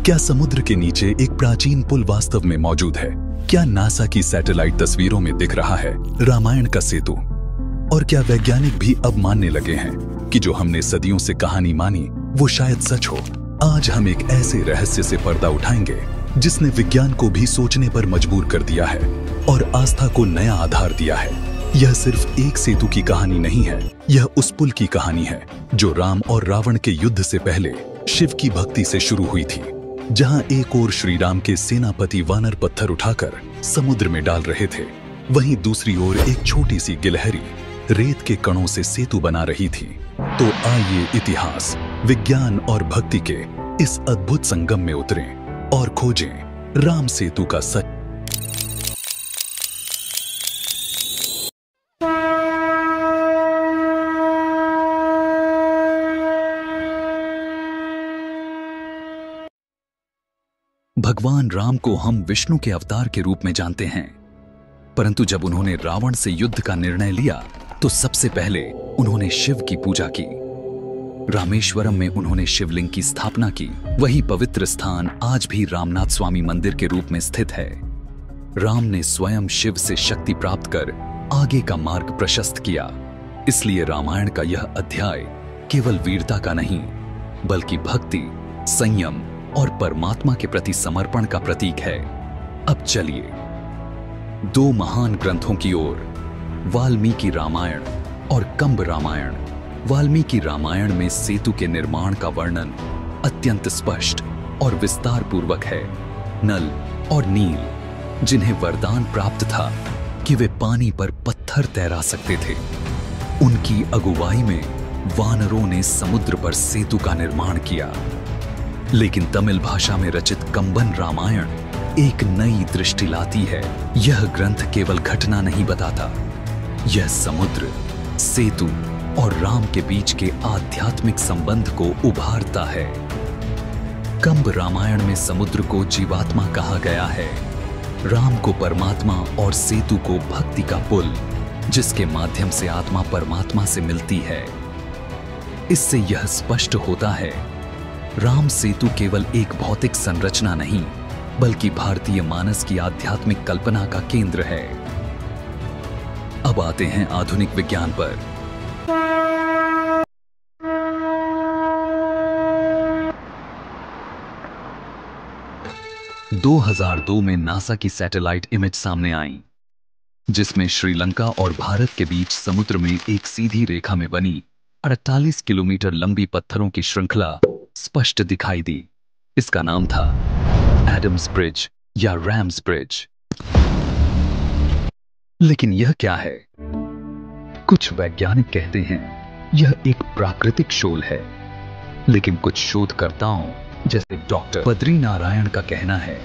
क्या समुद्र के नीचे एक प्राचीन पुल वास्तव में मौजूद है? क्या नासा की सैटेलाइट तस्वीरों में दिख रहा है रामायण का सेतु? और क्या वैज्ञानिक भी अब मानने लगे हैं कि जो हमने सदियों से कहानी मानी वो शायद सच हो? आज हम एक ऐसे रहस्य से पर्दा उठाएंगे जिसने विज्ञान को भी सोचने पर मजबूर कर दिया है और आस्था को नया आधार दिया है। यह सिर्फ एक सेतु की कहानी नहीं है, यह उस पुल की कहानी है जो राम और रावण के युद्ध से पहले शिव की भक्ति से शुरू हुई थी। जहां एक ओर श्री राम के सेनापति वानर पत्थर उठाकर समुद्र में डाल रहे थे, वहीं दूसरी ओर एक छोटी सी गिलहरी रेत के कणों से सेतु बना रही थी। तो आइए इतिहास, विज्ञान और भक्ति के इस अद्भुत संगम में उतरें और खोजें राम सेतु का सच। भगवान राम को हम विष्णु के अवतार के रूप में जानते हैं, परंतु जब उन्होंने रावण से युद्ध का निर्णय लिया तो सबसे पहले उन्होंने शिव की पूजा की। रामेश्वरम में उन्होंने शिवलिंग की स्थापना की। वही पवित्र स्थान आज भी रामनाथ स्वामी मंदिर के रूप में स्थित है। राम ने स्वयं शिव से शक्ति प्राप्त कर आगे का मार्ग प्रशस्त किया। इसलिए रामायण का यह अध्याय केवल वीरता का नहीं, बल्कि भक्ति, संयम और परमात्मा के प्रति समर्पण का प्रतीक है। अब चलिए दो महान ग्रंथों की ओर, वाल्मीकि रामायण और कंब रामायण। वाल्मीकि रामायण में सेतु के निर्माण का वर्णन अत्यंत स्पष्ट और विस्तार पूर्वक है। नल और नील, जिन्हें वरदान प्राप्त था कि वे पानी पर पत्थर तैरा सकते थे, उनकी अगुवाई में वानरों ने समुद्र पर सेतु का निर्माण किया। लेकिन तमिल भाषा में रचित कंबन रामायण एक नई दृष्टि लाती है। यह ग्रंथ केवल घटना नहीं बताता, यह समुद्र, सेतु और राम के बीच के आध्यात्मिक संबंध को उभारता है। कंब रामायण में समुद्र को जीवात्मा कहा गया है, राम को परमात्मा और सेतु को भक्ति का पुल, जिसके माध्यम से आत्मा परमात्मा से मिलती है। इससे यह स्पष्ट होता है, राम सेतु केवल एक भौतिक संरचना नहीं, बल्कि भारतीय मानस की आध्यात्मिक कल्पना का केंद्र है। अब आते हैं आधुनिक विज्ञान पर। – 2002 में नासा की सैटेलाइट इमेज सामने आई, जिसमें श्रीलंका और भारत के बीच समुद्र में एक सीधी रेखा में बनी 48 किलोमीटर लंबी पत्थरों की श्रृंखला स्पष्ट दिखाई दी। इसका नाम था एडम्स ब्रिज या रैम्स ब्रिज। लेकिन यह क्या है? कुछ वैज्ञानिक कहते हैं यह एक प्राकृतिक शोल है, लेकिन कुछ शोधकर्ताओं जैसे डॉक्टर बद्री नारायण का कहना है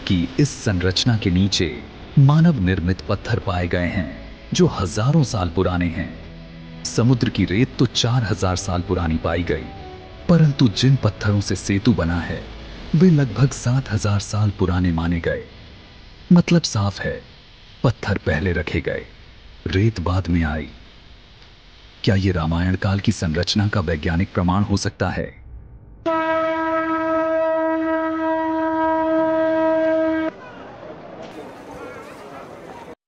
कि इस संरचना के नीचे मानव निर्मित पत्थर पाए गए हैं जो हजारों साल पुराने हैं। समुद्र की रेत तो 4000 साल पुरानी पाई गई, परंतु जिन पत्थरों से सेतु बना है वे लगभग 7000 साल पुराने माने गए। मतलब साफ है, पत्थर पहले रखे गए, रेत बाद में आई। क्या यह रामायण काल की संरचना का वैज्ञानिक प्रमाण हो सकता है? –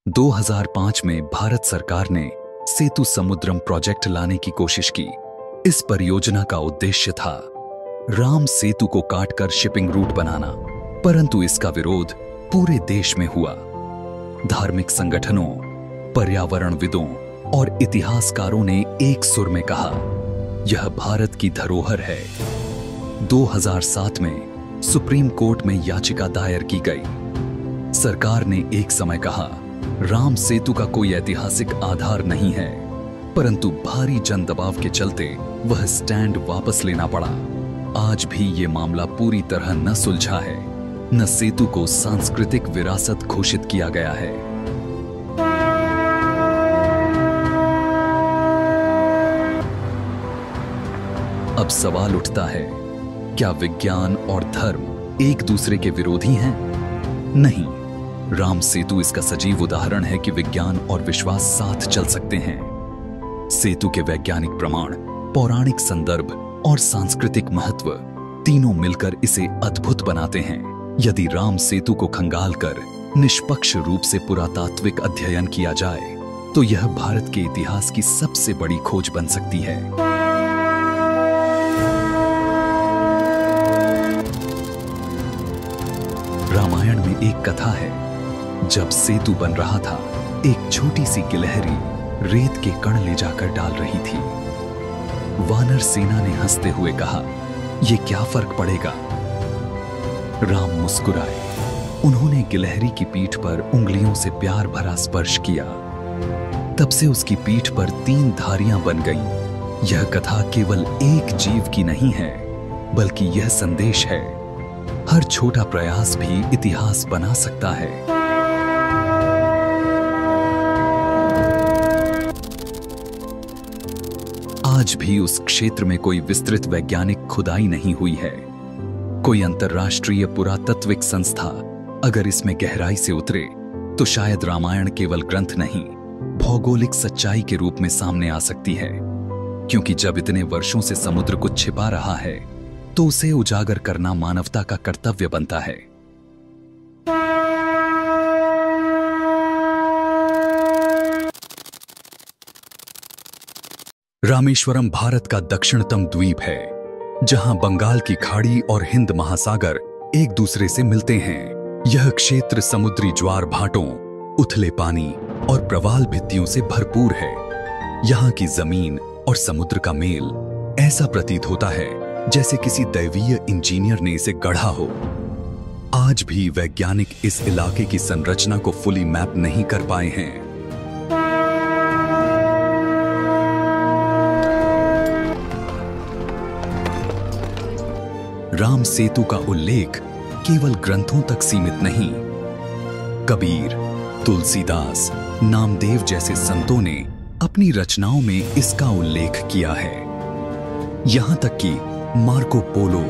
2005 में भारत सरकार ने सेतु समुद्रम प्रोजेक्ट लाने की कोशिश की। इस परियोजना का उद्देश्य था राम सेतु को काटकर शिपिंग रूट बनाना, परंतु इसका विरोध पूरे देश में हुआ। धार्मिक संगठनों, पर्यावरणविदों और इतिहासकारों ने एक सुर में कहा, यह भारत की धरोहर है। 2007 में सुप्रीम कोर्ट में याचिका दायर की गई। सरकार ने एक समय कहा, राम सेतु का कोई ऐतिहासिक आधार नहीं है, परंतु भारी जन दबाव के चलते वह स्टैंड वापस लेना पड़ा। आज भी ये मामला पूरी तरह न सुलझा है, न सेतु को सांस्कृतिक विरासत घोषित किया गया है। अब सवाल उठता है, क्या विज्ञान और धर्म एक दूसरे के विरोधी हैं? नहीं, राम सेतु इसका सजीव उदाहरण है कि विज्ञान और विश्वास साथ चल सकते हैं। सेतु के वैज्ञानिक प्रमाण, पौराणिक संदर्भ और सांस्कृतिक महत्व तीनों मिलकर इसे अद्भुत बनाते हैं। यदि राम सेतु को खंगालकर निष्पक्ष रूप से पुरातात्विक अध्ययन किया जाए तो यह भारत के इतिहास की सबसे बड़ी खोज बन सकती है। रामायण में एक कथा है, जब सेतु बन रहा था, एक छोटी सी गिलहरी रेत के कण ले जाकर डाल रही थी। वानर सेना ने हंसते हुए कहा, ये क्या फर्क पड़ेगा? राम मुस्कुराए। उन्होंने गिलहरी की पीठ पर उंगलियों से प्यार भरा स्पर्श किया। तब से उसकी पीठ पर 3 धारियां बन गईं। यह कथा केवल एक जीव की नहीं है, बल्कि यह संदेश है, हर छोटा प्रयास भी इतिहास बना सकता है। आज भी उस क्षेत्र में कोई विस्तृत वैज्ञानिक खुदाई नहीं हुई है। कोई अंतर्राष्ट्रीय पुरातत्विक संस्था अगर इसमें गहराई से उतरे तो शायद रामायण केवल ग्रंथ नहीं, भौगोलिक सच्चाई के रूप में सामने आ सकती है। क्योंकि जब इतने वर्षों से समुद्र कुछ छिपा रहा है तो उसे उजागर करना मानवता का कर्तव्य बनता है। रामेश्वरम भारत का दक्षिणतम द्वीप है, जहां बंगाल की खाड़ी और हिंद महासागर एक दूसरे से मिलते हैं। यह क्षेत्र समुद्री ज्वार भाटों, उथले पानी और प्रवाल भित्तियों से भरपूर है। यहाँ की जमीन और समुद्र का मेल ऐसा प्रतीत होता है जैसे किसी दैवीय इंजीनियर ने इसे गढ़ा हो। आज भी वैज्ञानिक इस इलाके की संरचना को फुली मैप नहीं कर पाए हैं। राम सेतु का उल्लेख केवल ग्रंथों तक सीमित नहीं। कबीर, तुलसीदास, नामदेव जैसे संतों ने अपनी रचनाओं में इसका उल्लेख किया है। यहां तक कि मार्को पोलो,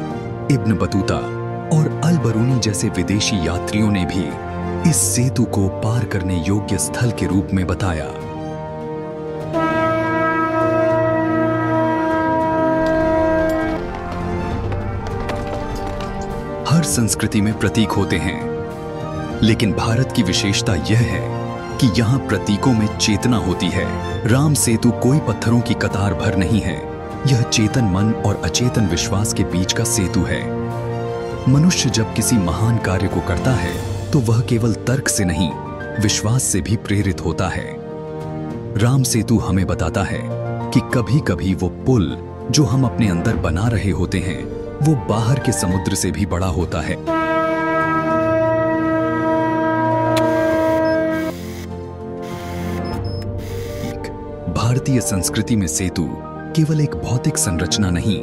इब्न बतूता और अल बरूनी जैसे विदेशी यात्रियों ने भी इस सेतु को पार करने योग्य स्थल के रूप में बताया। हर संस्कृति में प्रतीक होते हैं, लेकिन भारत की विशेषता यह है कि यहाँ प्रतीकों में चेतना होती है। राम सेतु कोई पत्थरों की कतार भर नहीं है, यह चेतन मन और अचेतन विश्वास के बीच का सेतु है। मनुष्य जब किसी महान कार्य को करता है तो वह केवल तर्क से नहीं, विश्वास से भी प्रेरित होता है। राम सेतु हमें बताता है कि कभी-कभी वो पुल जो हम अपने अंदर बना रहे होते हैं, वो बाहर के समुद्र से भी बड़ा होता है। भारतीय संस्कृति में सेतु केवल एक भौतिक संरचना नहीं,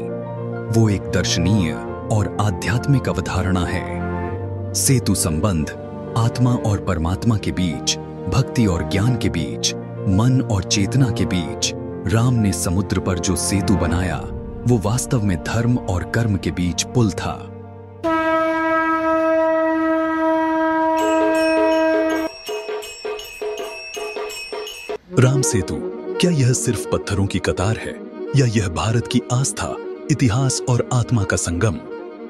वो एक दर्शनीय और आध्यात्मिक अवधारणा है। सेतु संबंध आत्मा और परमात्मा के बीच, भक्ति और ज्ञान के बीच, मन और चेतना के बीच। राम ने समुद्र पर जो सेतु बनाया वो वास्तव में धर्म और कर्म के बीच पुल था। राम सेतु, क्या यह सिर्फ पत्थरों की कतार है या यह भारत की आस्था, इतिहास और आत्मा का संगम?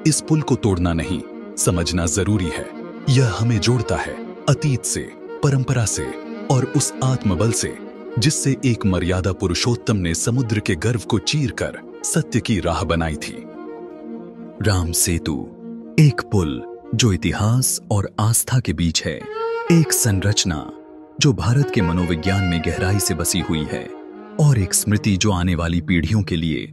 इस पुल को तोड़ना नहीं, समझना जरूरी है। यह हमें जोड़ता है अतीत से, परंपरा से और उस आत्मबल से जिससे एक मर्यादा पुरुषोत्तम ने समुद्र के गर्व को चीरकर सत्य की राह बनाई थी। राम सेतु एक पुल जो इतिहास और आस्था के बीच है, एक संरचना जो भारत के मनोविज्ञान में गहराई से बसी हुई है और एक स्मृति जो आने वाली पीढ़ियों के लिए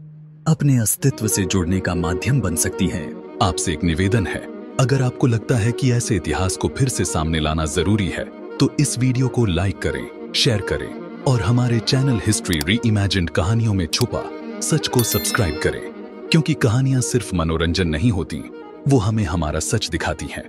अपने अस्तित्व से जुड़ने का माध्यम बन सकती है। आपसे एक निवेदन है, अगर आपको लगता है कि ऐसे इतिहास को फिर से सामने लाना जरूरी है तो इस वीडियो को लाइक करें, शेयर करें और हमारे चैनल हिस्ट्री रीइमेजिन्ड कहानियों में छुपा सच को सब्सक्राइब करें, क्योंकि कहानियां सिर्फ मनोरंजन नहीं होती, वो हमें हमारा सच दिखाती हैं।